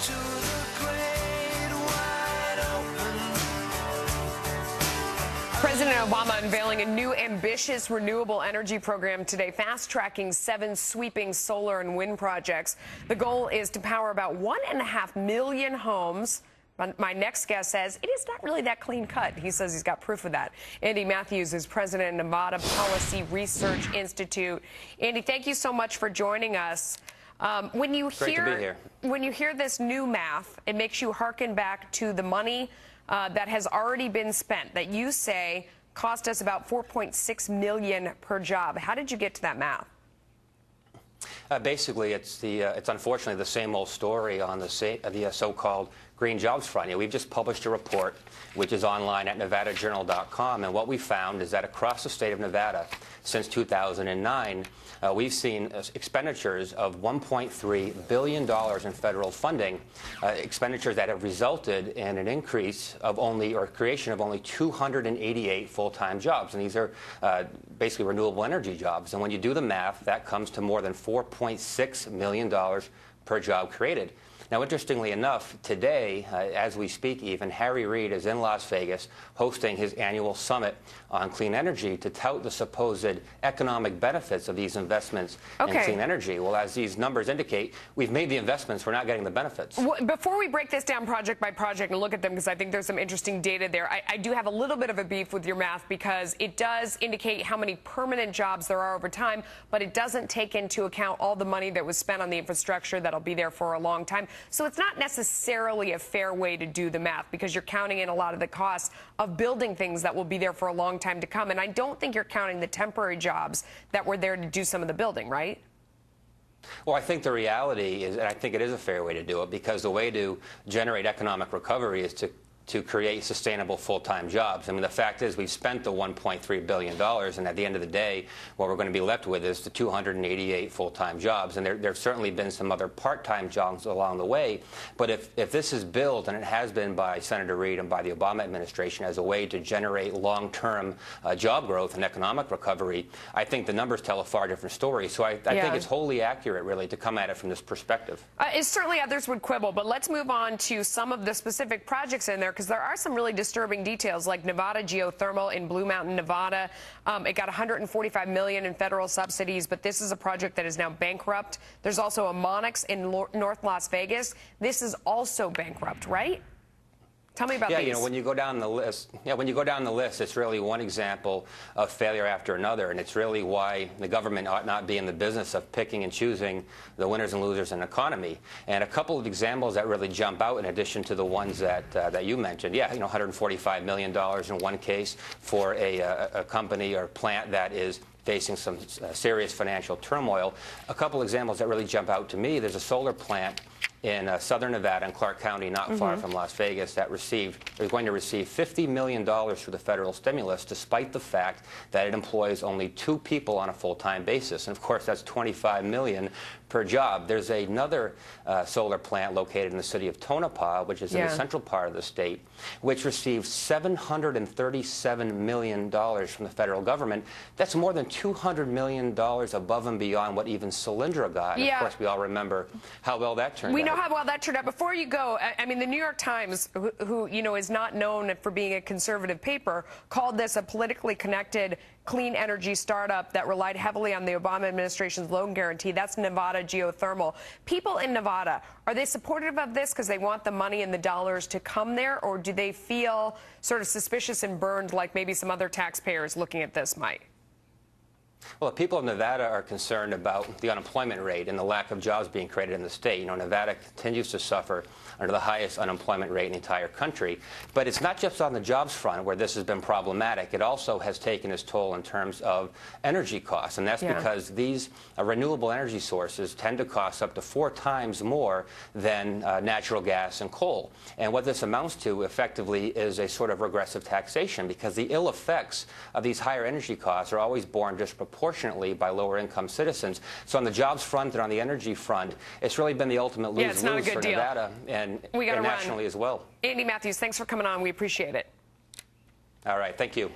to the great wide open. President Obama unveiling a new ambitious renewable energy program today, fast-tracking 7 sweeping solar and wind projects. The goal is to power about 1.5 million homes. My next guest says it is not really that clean cut. He says he's got proof of that. Andy Matthews is president of Nevada Policy Research Institute. Andy, thank you so much for joining us. When you hear this new math, it makes you hearken back to the money that has already been spent, that you say cost us about $4.6 million per job. How did you get to that math? Basically, it's unfortunately the same old story on the so-called green jobs front. We've just published a report, which is online at nevadajournal.com, and what we found is that across the state of Nevada, since 2009, we've seen expenditures of $1.3 billion in federal funding, expenditures that have resulted in an increase of creation of only 288 full-time jobs. And these are basically renewable energy jobs. And when you do the math, that comes to more than $4.6 million per job created. Now, interestingly enough, today, as we speak even, Harry Reid is in Las Vegas hosting his annual summit on clean energy to tout the supposed economic benefits of these investments in clean energy. Well, as these numbers indicate, we've made the investments, we're not getting the benefits. Before we break this down project by project and look at them, because I think there's some interesting data there, I do have a little bit of a beef with your math, because it does indicate how many permanent jobs there are over time, but it doesn't take into account all the money that was spent on the infrastructure that'll be there for a long time. So it's not necessarily a fair way to do the math, because you're counting in a lot of the costs of building things that will be there for a long time to come. And I don't think you're counting the temporary jobs that were there to do some of the building, right? Well, I think the reality is, and I think it is a fair way to do it, because the way to generate economic recovery is to create sustainable full-time jobs. I mean, the fact is we've spent the $1.3 billion, and at the end of the day, what we're going to be left with is the 288 full-time jobs. And there have certainly been some other part-time jobs along the way. But if this is billed, and it has been by Senator Reid and by the Obama administration, as a way to generate long-term job growth and economic recovery, I think the numbers tell a far different story. So I think it's wholly accurate, really, to come at it from this perspective. Certainly others would quibble, but let's move on to some of the specific projects in there, because there are some really disturbing details, like Nevada Geothermal in Blue Mountain, Nevada. It got $145 million in federal subsidies, but this is a project that is now bankrupt. There's also a Monix in North Las Vegas. This is also bankrupt, right? Tell me about these. You know, when you go down the list, it's really one example of failure after another, and it's really why the government ought not be in the business of picking and choosing the winners and losers in the economy. And a couple of examples that really jump out, in addition to the ones that you mentioned. $145 million in one case for a company or plant that is facing some serious financial turmoil. A couple examples that really jump out to me: there's a solar plant in southern Nevada, in Clark County, not far from Las Vegas, that is going to receive $50 million through the federal stimulus, despite the fact that it employs only 2 people on a full-time basis. And of course, that's $25 million per job. There's another solar plant located in the city of Tonopah, which is in the central part of the state, which received $737 million from the federal government. That's more than $200 million above and beyond what even Solyndra got. And of course, we all remember how well that turned out. We know how well that turned out. Before you go, I mean, the New York Times, who is not known for being a conservative paper, called this a politically connected clean energy startup that relied heavily on the Obama administration's loan guarantee. That's Nevada Geothermal. People in Nevada, are they supportive of this because they want the money and the dollars to come there, or do they feel sort of suspicious and burned like maybe some other taxpayers looking at this might? Well, the people of Nevada are concerned about the unemployment rate and the lack of jobs being created in the state. You know, Nevada continues to suffer under the highest unemployment rate in the entire country. But it's not just on the jobs front where this has been problematic. It also has taken its toll in terms of energy costs. And that's because these renewable energy sources tend to cost up to 4 times more than natural gas and coal. And what this amounts to effectively is a sort of regressive taxation, because the ill effects of these higher energy costs are always borne disproportionately by lower income citizens. So on the jobs front and on the energy front, it's really been the ultimate lose-lose for Nevada and nationally as well. Andy Matthews, thanks for coming on. We appreciate it. All right. Thank you.